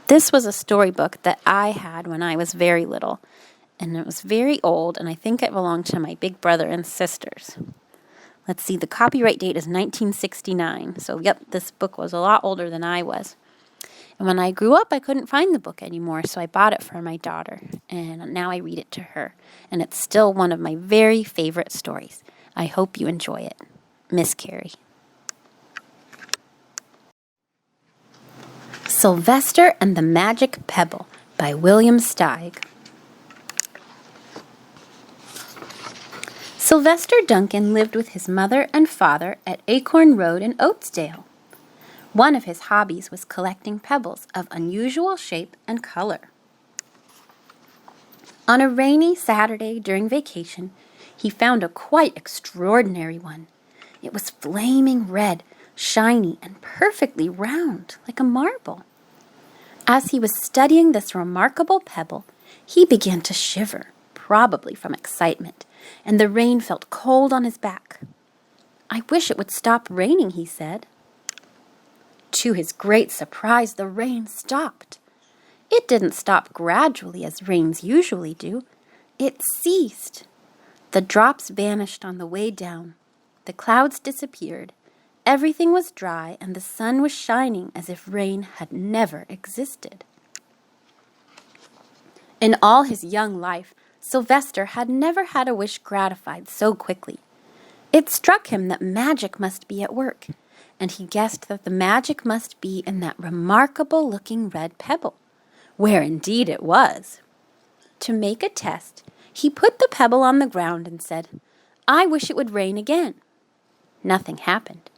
This was a storybook that I had when I was very little, and it was very old, and I think it belonged to my big brother and sisters. Let's see, the copyright date is 1969, so this book was a lot older than I was. And when I grew up, I couldn't find the book anymore, so I bought it for my daughter, and now I read it to her, and it's still one of my very favorite stories. I hope you enjoy it. Miss Carrie. Sylvester and the Magic Pebble by William Steig. Sylvester Duncan lived with his mother and father at Acorn Road in Oatsdale. One of his hobbies was collecting pebbles of unusual shape and color. On a rainy Saturday during vacation, he found a quite extraordinary one. It was flaming red, shiny, and perfectly round, like a marble. As he was studying this remarkable pebble, he began to shiver, probably from excitement, and the rain felt cold on his back. "I wish it would stop raining," he said. To his great surprise, the rain stopped. It didn't stop gradually as rains usually do. It ceased. The drops vanished on the way down. The clouds disappeared. Everything was dry, and the sun was shining as if rain had never existed. In all his young life, Sylvester had never had a wish gratified so quickly. It struck him that magic must be at work, and he guessed that the magic must be in that remarkable-looking red pebble, where indeed it was. To make a test, he put the pebble on the ground and said, "I wish it would rain again." Nothing happened.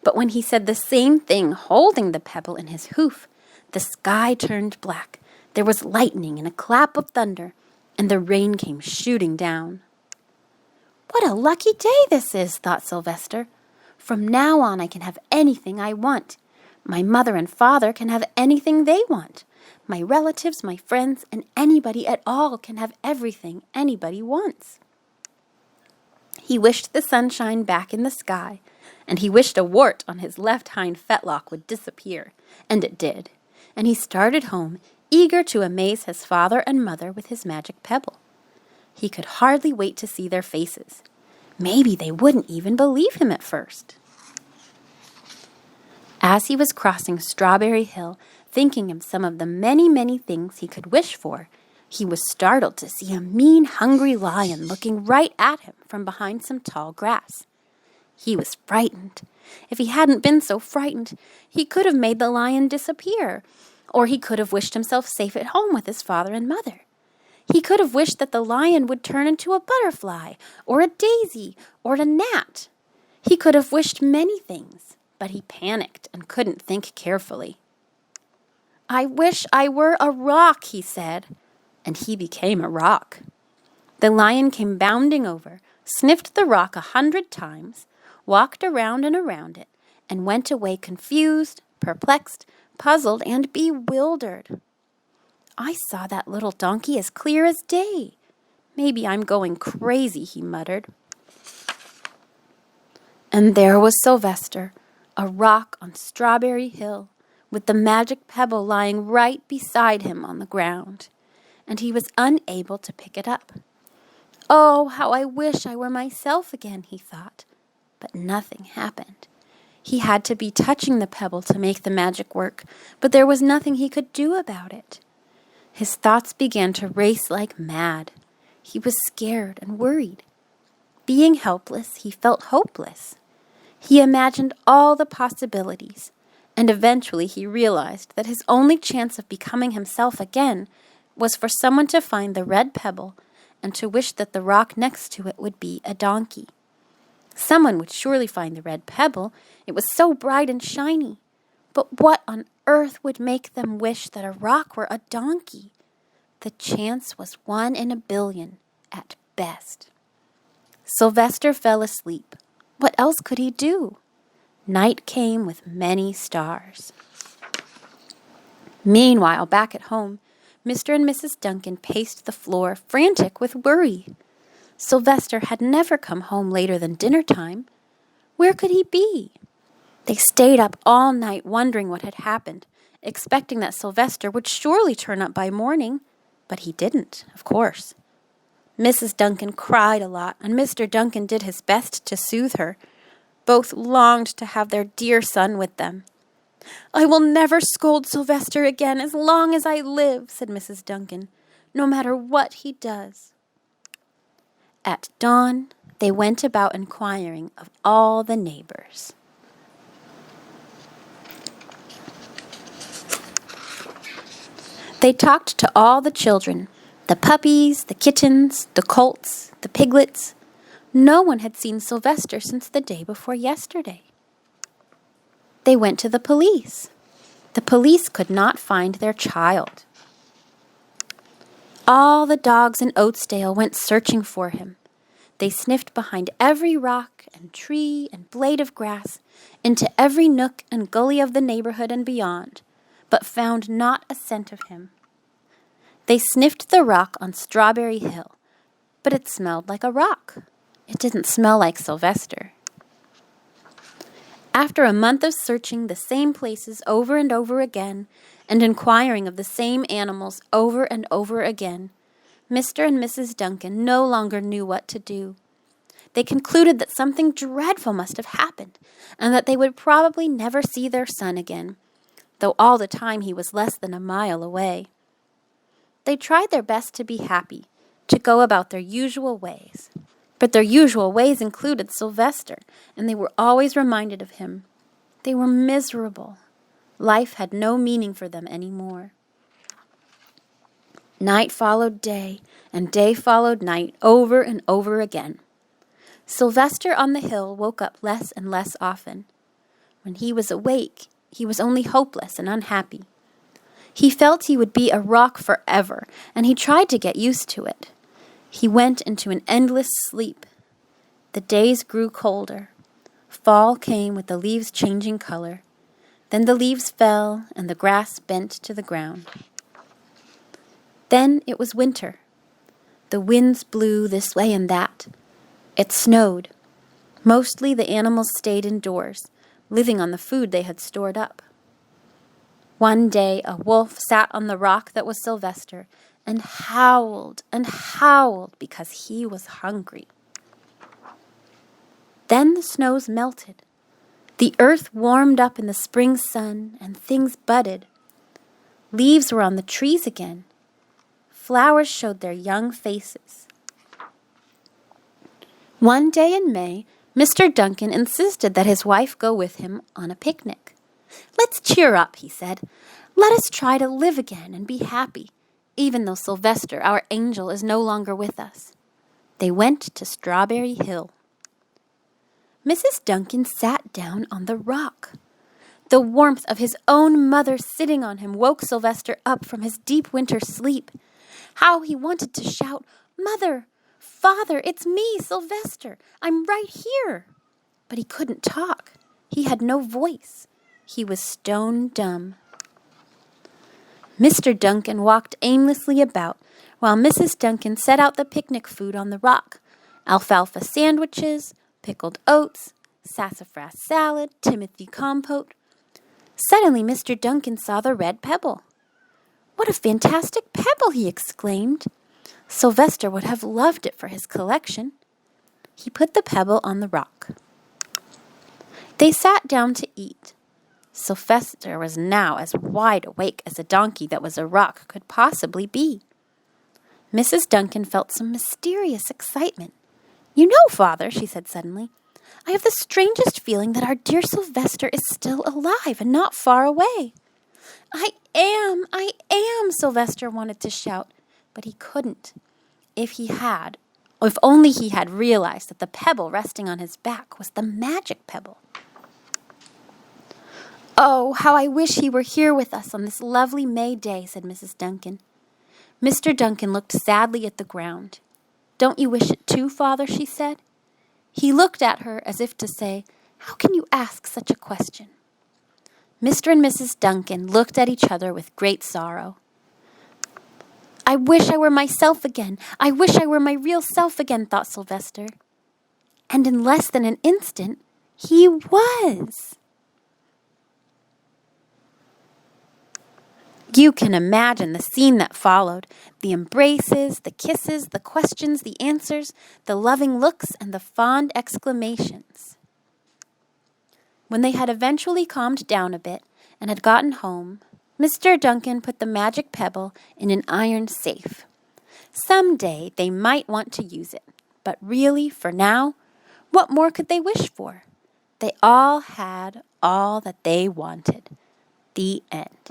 But when he said the same thing holding the pebble in his hoof, the sky turned black, there was lightning and a clap of thunder, and the rain came shooting down. "What a lucky day this is," thought Sylvester. "From now on I can have anything I want. My mother and father can have anything they want. My relatives, my friends, and anybody at all can have everything anybody wants." He wished the sunshine back in the sky, and he wished a wart on his left hind fetlock would disappear, and it did, and he started home, eager to amaze his father and mother with his magic pebble. He could hardly wait to see their faces. Maybe they wouldn't even believe him at first. As he was crossing Strawberry Hill, thinking of some of the many, many things he could wish for, he was startled to see a mean, hungry lion looking right at him from behind some tall grass. He was frightened. If he hadn't been so frightened, he could have made the lion disappear, or he could have wished himself safe at home with his father and mother. He could have wished that the lion would turn into a butterfly, or a daisy, or a gnat. He could have wished many things, but he panicked and couldn't think carefully. "I wish I were a rock," he said, and he became a rock. The lion came bounding over, sniffed the rock 100 times, walked around and around it, and went away confused, perplexed, puzzled, and bewildered. "I saw that little donkey as clear as day. Maybe I'm going crazy," he muttered. And there was Sylvester, a rock on Strawberry Hill, with the magic pebble lying right beside him on the ground, and he was unable to pick it up. "Oh, how I wish I were myself again," he thought. But nothing happened. He had to be touching the pebble to make the magic work, but there was nothing he could do about it. His thoughts began to race like mad. He was scared and worried. Being helpless, he felt hopeless. He imagined all the possibilities, and eventually he realized that his only chance of becoming himself again was for someone to find the red pebble and to wish that the rock next to it would be a donkey. Someone would surely find the red pebble. It was so bright and shiny. But what on earth would make them wish that a rock were a donkey? The chance was 1 in a billion at best. Sylvester fell asleep. What else could he do? Night came with many stars. Meanwhile, back at home, Mr. and Mrs. Duncan paced the floor, frantic with worry. Sylvester had never come home later than dinner time. Where could he be? They stayed up all night wondering what had happened, expecting that Sylvester would surely turn up by morning, but he didn't, of course. Mrs. Duncan cried a lot, and Mr. Duncan did his best to soothe her. Both longed to have their dear son with them. "I will never scold Sylvester again as long as I live," said Mrs. Duncan, "no matter what he does." At dawn, they went about inquiring of all the neighbors. They talked to all the children, the puppies, the kittens, the colts, the piglets. No one had seen Sylvester since the day before yesterday. They went to the police. The police could not find their child. All the dogs in Oatsdale went searching for him. They sniffed behind every rock and tree and blade of grass, into every nook and gully of the neighborhood and beyond, but found not a scent of him. They sniffed the rock on Strawberry Hill, but it smelled like a rock. It didn't smell like Sylvester. After a month of searching the same places over and over again, and inquiring of the same animals over and over again, Mr. and Mrs. Duncan no longer knew what to do. They concluded that something dreadful must have happened, and that they would probably never see their son again, though all the time he was less than a mile away. They tried their best to be happy, to go about their usual ways. But their usual ways included Sylvester, and they were always reminded of him. They were miserable. Life had no meaning for them any more. Night followed day, and day followed night, over and over again. Sylvester on the hill woke up less and less often. When he was awake, he was only hopeless and unhappy. He felt he would be a rock forever, and he tried to get used to it. He went into an endless sleep. The days grew colder. Fall came with the leaves changing color. Then the leaves fell, and the grass bent to the ground. Then it was winter. The winds blew this way and that. It snowed. Mostly the animals stayed indoors, living on the food they had stored up. One day a wolf sat on the rock that was Sylvester and howled because he was hungry. Then the snows melted. The earth warmed up in the spring sun, and things budded. Leaves were on the trees again. Flowers showed their young faces. One day in May, Mr. Duncan insisted that his wife go with him on a picnic. "Let's cheer up," he said. "Let us try to live again and be happy, even though Sylvester, our angel, is no longer with us." They went to Strawberry Hill. Mrs. Duncan sat down on the rock. The warmth of his own mother sitting on him woke Sylvester up from his deep winter sleep. How he wanted to shout, "Mother! Father! It's me, Sylvester! I'm right here!" But he couldn't talk. He had no voice. He was stone dumb. Mr. Duncan walked aimlessly about, while Mrs. Duncan set out the picnic food on the rock: alfalfa sandwiches, pickled oats, sassafras salad, timothy compote. Suddenly Mr. Duncan saw the red pebble. "What a fantastic pebble!" he exclaimed. Sylvester would have loved it for his collection. He put the pebble on the rock. They sat down to eat. Sylvester was now as wide awake as a donkey that was a rock could possibly be. Mrs. Duncan felt some mysterious excitement. "You know, Father," she said suddenly, "I have the strangest feeling that our dear Sylvester is still alive and not far away." I am, Sylvester wanted to shout, but he couldn't. If only he had realized that the pebble resting on his back was the magic pebble. "Oh, how I wish he were here with us on this lovely May day," said Mrs. Duncan. Mr. Duncan looked sadly at the ground. "Don't you wish it too, Father?" she said. He looked at her as if to say, "How can you ask such a question?" Mr. and Mrs. Duncan looked at each other with great sorrow. "I wish I were myself again. I wish I were my real self again," thought Sylvester. And in less than an instant, he was. You can imagine the scene that followed: the embraces, the kisses, the questions, the answers, the loving looks, and the fond exclamations. When they had eventually calmed down a bit and had gotten home, Mr. Duncan put the magic pebble in an iron safe. Some day they might want to use it, but really, for now, what more could they wish for? They all had all that they wanted. The end.